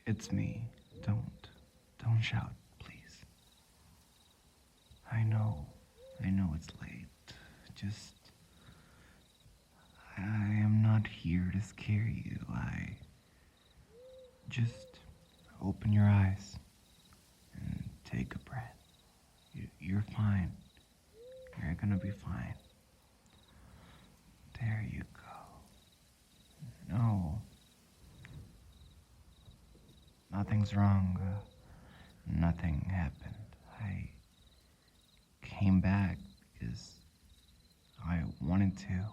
It's me. Don't shout, please. I know, I know it's late. Just, I am not here to scare you. Just open your eyes and take a breath. You're fine. You're gonna be fine. There you go. No, nothing's wrong. Nothing happened. I came back because I wanted to.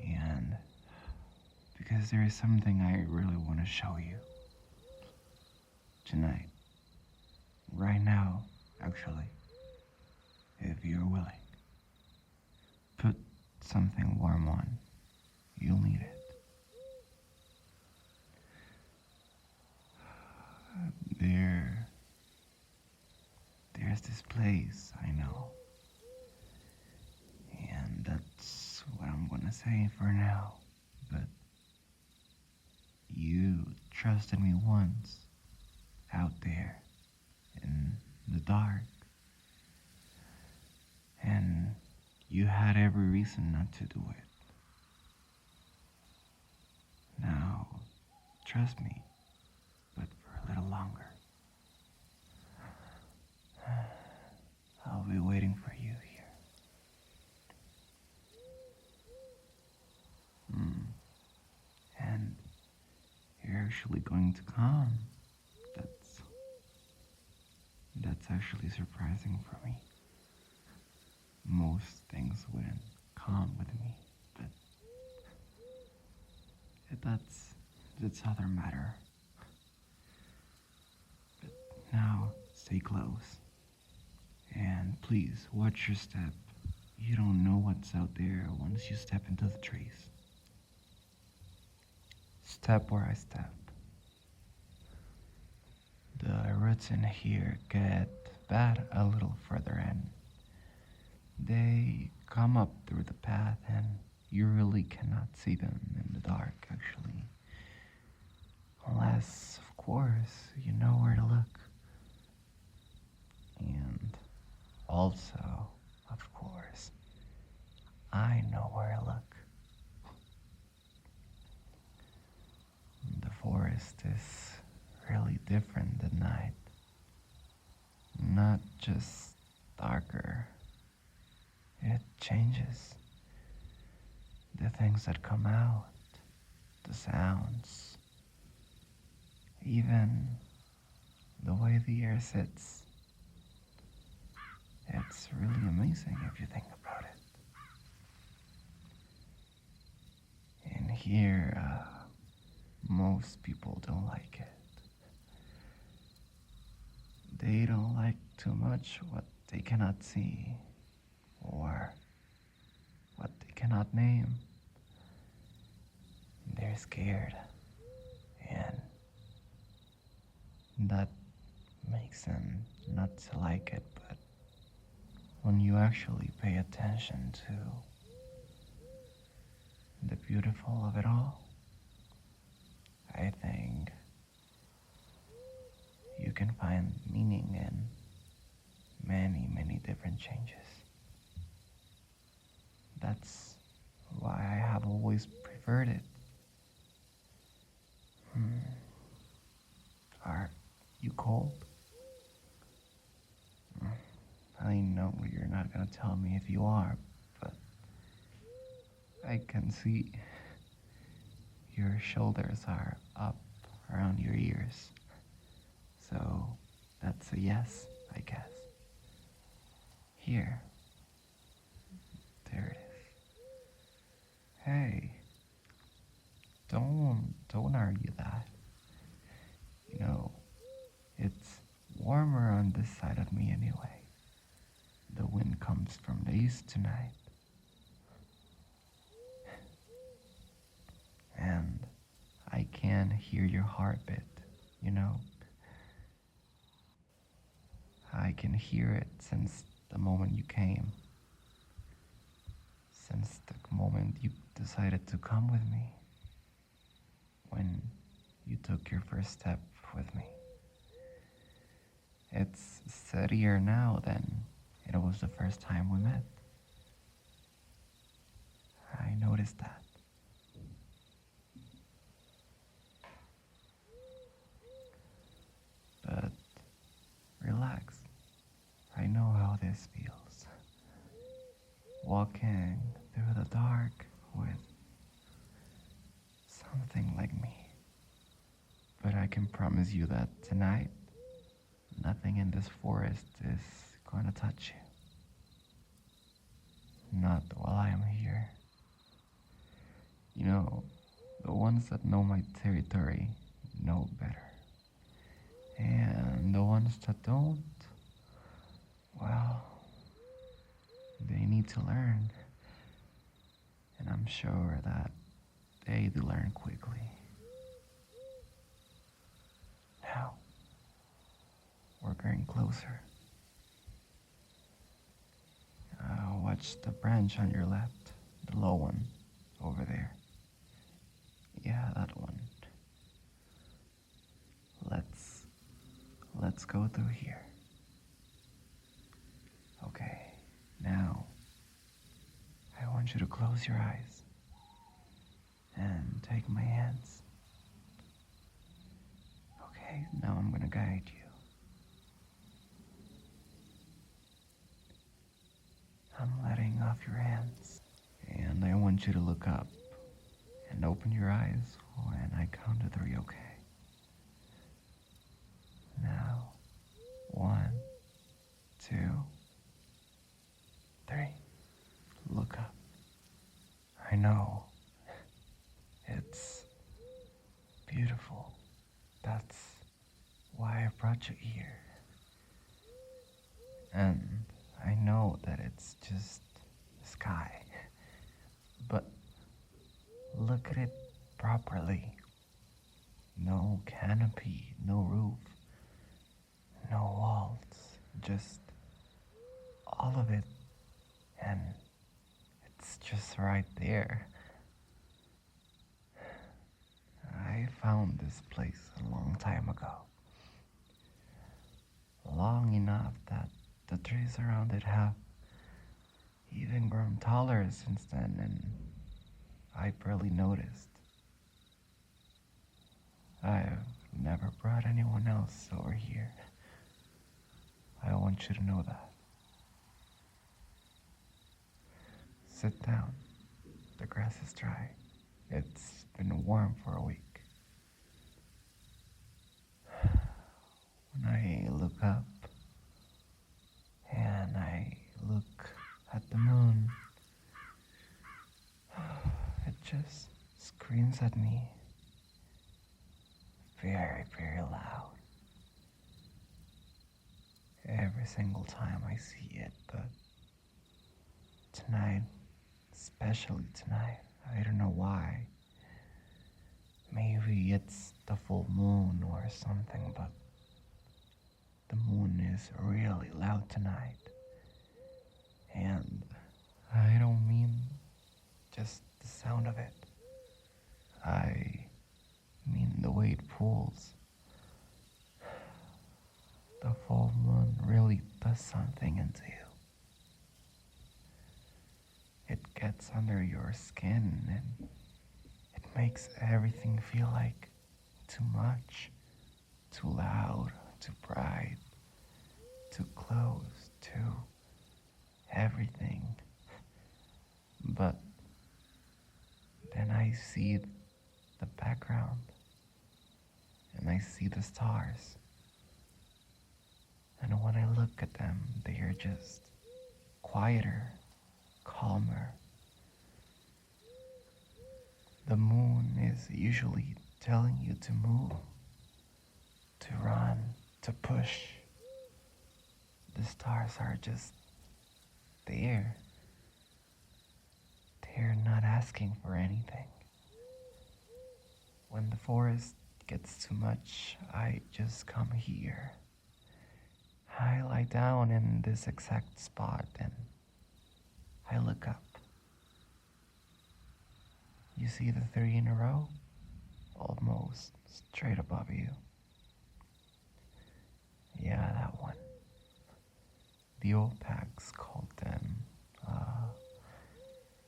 And because there is something I really want to show you. Tonight. Right now, actually. If you're willing. Put something warm on. You'll need it. There's this place, I know. And that's what I'm gonna say for now. But you trusted me once, out there, in the dark. And you had every reason not to do it. Now, trust me, but for a little longer. I'll be waiting for you here. And you're actually going to come. That's actually surprising for me. Most things wouldn't come with me, but that's other matter. But now, stay close. And please, watch your step. You don't know what's out there once you step into the trees. Step where I step. The roots in here get bad a little further in. They come up through the path and you really cannot see them in the dark, actually. Unless, of course, you know where to look. And also, of course, I know where to look. The forest is really different at night. Not just darker. It changes. The things that come out, the sounds, even the way the air sits. It's really amazing if you think about it. In here, most people don't like it. They don't like too much what they cannot see or what they cannot name. They're scared, and that makes them not to like it, but when you actually pay attention to the beautiful of it all, I think you can find meaning in many, many different changes. That's why I have always preferred it. Are you cold? I know you're not gonna tell me if you are, but I can see your shoulders are up around your ears. So that's a yes, I guess. Here. There it is. Hey. Don't argue that. You know, it's warmer on this side of me anyway. The wind comes from the east tonight. And I can hear your heartbeat, you know. I can hear it since the moment you came. Since the moment you decided to come with me. When you took your first step with me. It's steadier now than it was the first time we met. I noticed that. But relax. I know how this feels. Walking through the dark with something like me. But I can promise you that tonight, nothing in this forest is going to touch you. Not while I am here. You know, the ones that know my territory know better. And the ones that don't, well, they need to learn. And I'm sure that they do learn quickly. Now, we're getting closer. Watch the branch on your left, the low one, over there. Yeah, that one. Let's go through here. Okay, now, I want you to close your eyes and take my hands. Okay, now I'm gonna guide you. I'm letting off your hands, and I want you to look up and open your eyes when I count to 3, okay? Now, 1, 2, 3. Look up. I know. It's beautiful. That's why I brought you here. And I know that it's just the sky. But look at it properly. No canopy, no roof, no walls, just all of it. And it's just right there. I found this place a long time ago. Long enough that the trees around it have even grown taller since then, and I barely noticed. I've never brought anyone else over here. I want you to know that. Sit down. The grass is dry. It's been warm for a week. When I look up and I look at the moon, it just screams at me very, very loud. Every single time I see it, but tonight, especially tonight, I don't know why. Maybe it's the full moon or something, but the moon is really loud tonight. And I don't mean just the sound of it. I mean the way it pulls. The full moon really does something into you. It gets under your skin and it makes everything feel like too much, too loud, too bright, too close, too everything. But then I see the background and I see the stars. And when I look at them, they are just quieter, calmer. The moon is usually telling you to move, to run, to push. The stars are just there. They're not asking for anything. When the forest gets too much, I just come here. I lie down in this exact spot and I look up. You see the 3 in a row? Well, almost straight above you. Yeah, that one. The old packs called them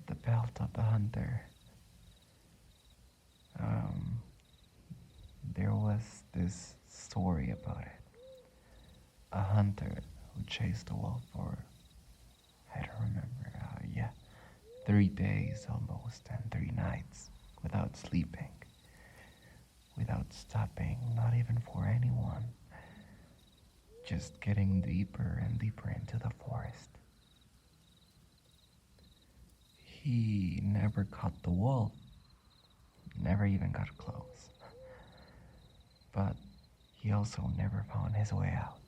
the belt of the hunter. Um, there was this story about it. A hunter who chased a wolf for, I don't remember, yeah, 3 days almost and 3 nights without sleeping, without stopping, not even for anyone, just getting deeper and deeper into the forest. He never caught the wolf, never even got close, but he also never found his way out.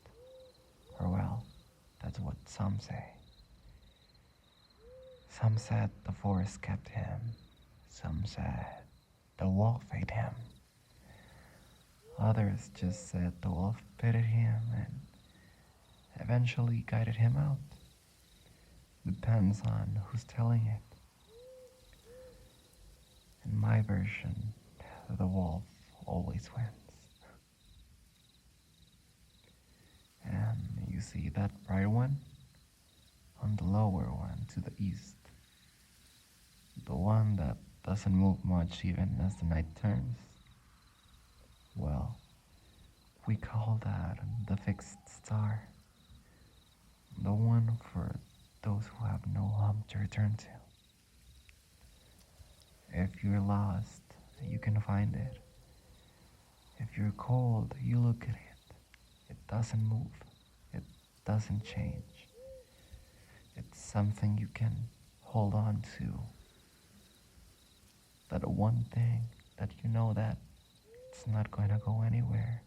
Or well, that's what some say. Some said the forest kept him, some said the wolf ate him. Others just said the wolf pitied him and eventually guided him out. Depends on who's telling it. In my version, the wolf always wins. And you see that bright one? On the lower one to the east. The one that doesn't move much even as the night turns. Well, we call that the fixed star. The one for those who have no home to return to. If you're lost, you can find it. If you're cold, you look at it. It doesn't move. It doesn't change. It's something you can hold on to. That one thing that you know that it's not going to go anywhere.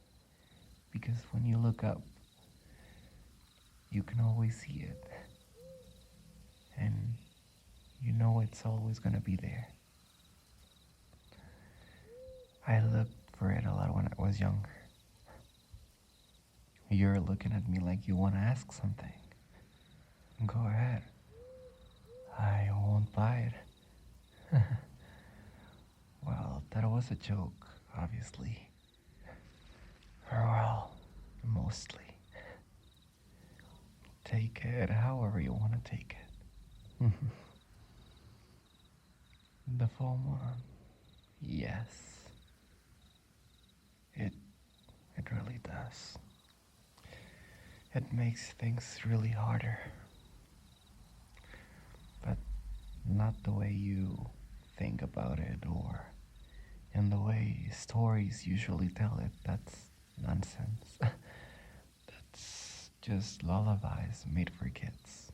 Because when you look up, you can always see it. And you know it's always going to be there. I looked for it a lot when I was younger. You're looking at me like you want to ask something. Go ahead. I won't bite. Well, that was a joke, obviously. Or well, mostly. Take it however you want to take it. The full moon. Yes. It really does. It makes things really harder. But not the way you think about it or in the way stories usually tell it. That's nonsense. That's just lullabies made for kids.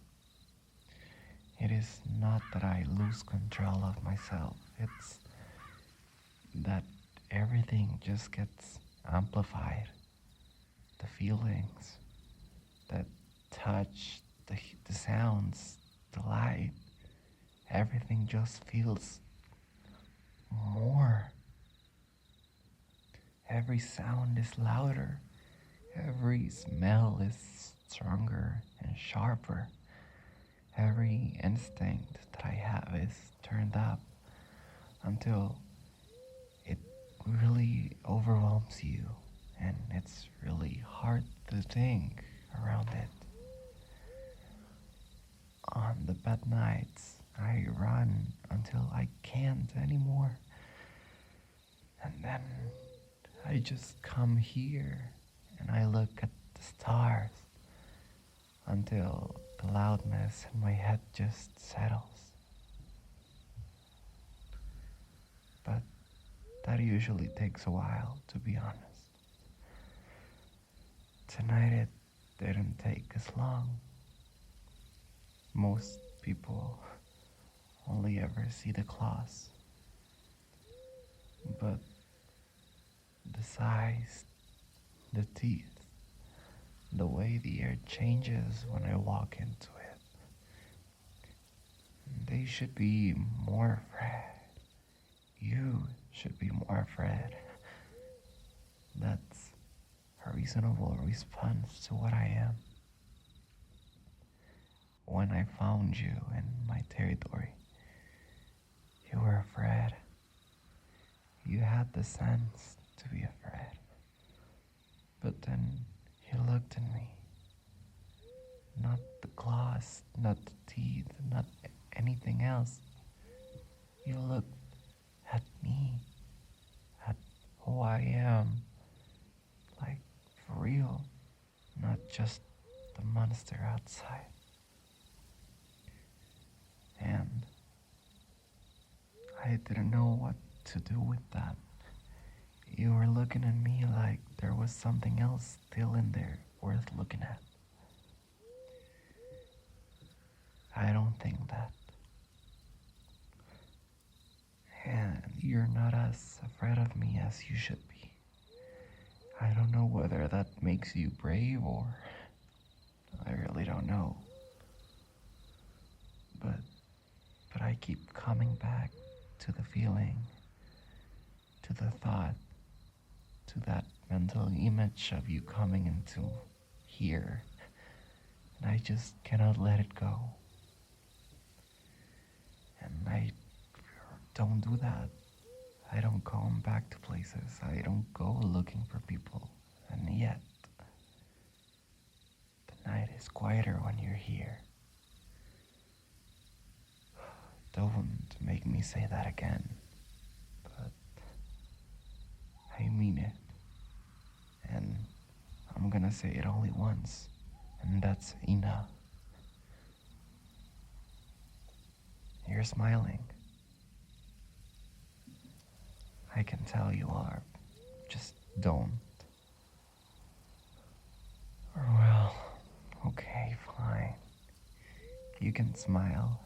It is not that I lose control of myself. It's that everything just gets amplified. The feelings, the touch, the sounds, the light, everything just feels more. Every sound is louder. Every smell is stronger and sharper. Every instinct that I have is turned up until it really overwhelms you and it's really hard to think around it. On the bad nights, I run until I can't anymore. And then I just come here and I look at the stars until the loudness in my head just settles. But that usually takes a while, to be honest. Tonight it didn't take as long. Most people only ever see the claws. But the size, the teeth, the way the air changes when I walk into it. They should be more afraid. You should be more afraid. That's a reasonable response to what I am. When I found you in my territory, you were afraid. You had had the sense to be afraid. But then he looked at me. Not the claws, not the teeth, not anything else. He looked at me, at who I am. Like, for real, not just the monster outside. And I didn't know what to do with that. You were looking at me like there was something else still in there worth looking at. I don't think that. And you're not as afraid of me as you should be. I don't know whether that makes you brave or I really don't know. But I keep coming back to the feeling, to the thought, to that mental image of you coming into here. And I just cannot let it go. And I don't do that. I don't go back to places. I don't go looking for people. And yet, the night is quieter when you're here. Don't make me say that again. But I mean it. And I'm gonna say it only once. And that's enough. You're smiling. I can tell you are. Just don't. Or well, okay, fine. You can smile.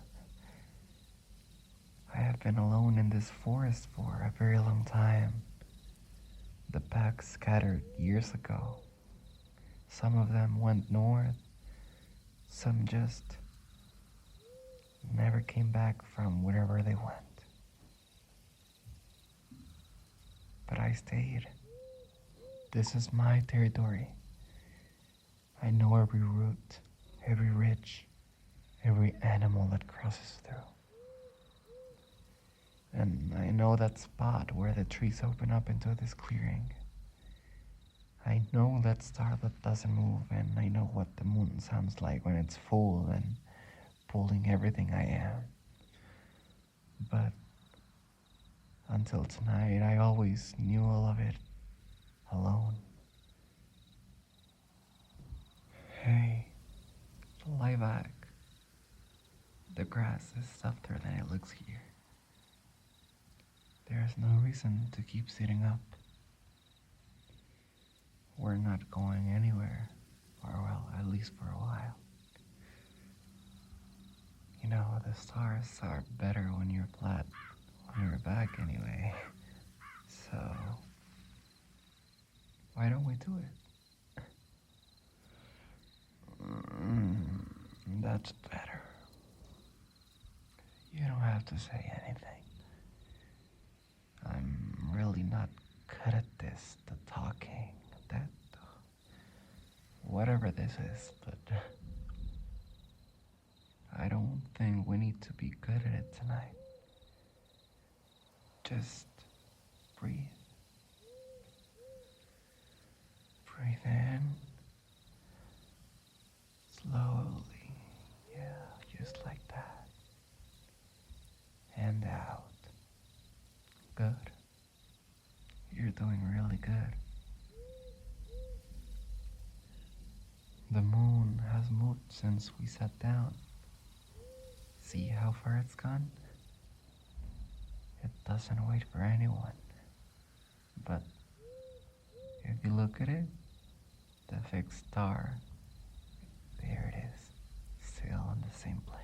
I have been alone in this forest for a very long time. The pack scattered years ago. Some of them went north. Some just never came back from wherever they went. But I stayed. This is my territory. I know every route, every ridge, every animal that crosses through. And I know that spot where the trees open up into this clearing. I know that star that doesn't move, and I know what the moon sounds like when it's full and pulling everything I am. But until tonight, I always knew all of it alone. Hey, lie back. The grass is softer than it looks here. There's no reason to keep sitting up. We're not going anywhere, or well, at least for a while. You know, the stars are better when you're flat on your back anyway. So, why don't we do it? That's better. You don't have to say anything. I'm really not good at this, the talking, that, whatever this is, but I don't think we need to be good at it tonight. Just breathe. Breathe in. Slowly. Yeah, just like that. And out. Good. You're doing really good. The moon has moved since we sat down. See how far it's gone? It doesn't wait for anyone. But if you look at it, the fixed star, there it is, still in the same place.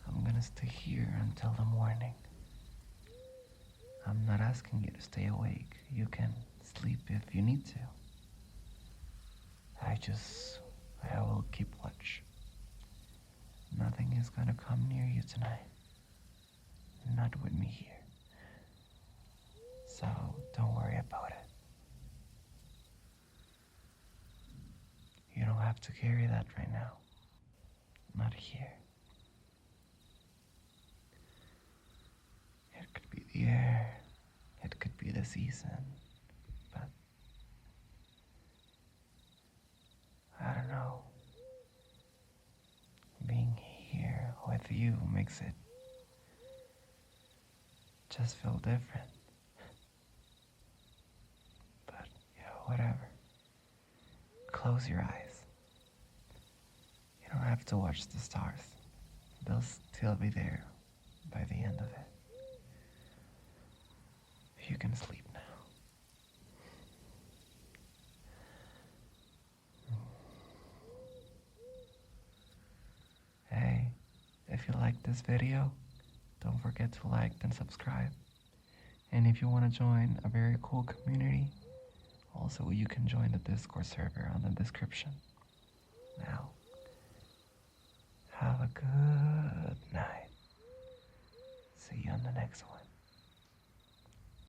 I'm gonna stay here until the morning. I'm not asking you to stay awake. You can sleep if you need to. I will keep watch. Nothing is gonna come near you tonight. Not with me here. So don't worry about it. You don't have to carry that right now. Not here. It be the season, but I don't know. Being here with you makes it just feel different. But, whatever. Close your eyes. You don't have to watch the stars. They'll still be there by the end of it. You can sleep now. Hey, if you liked this video, don't forget to like and subscribe. And if you want to join a very cool community, also you can join the Discord server on the description. Now, have a good night. See you on the next one.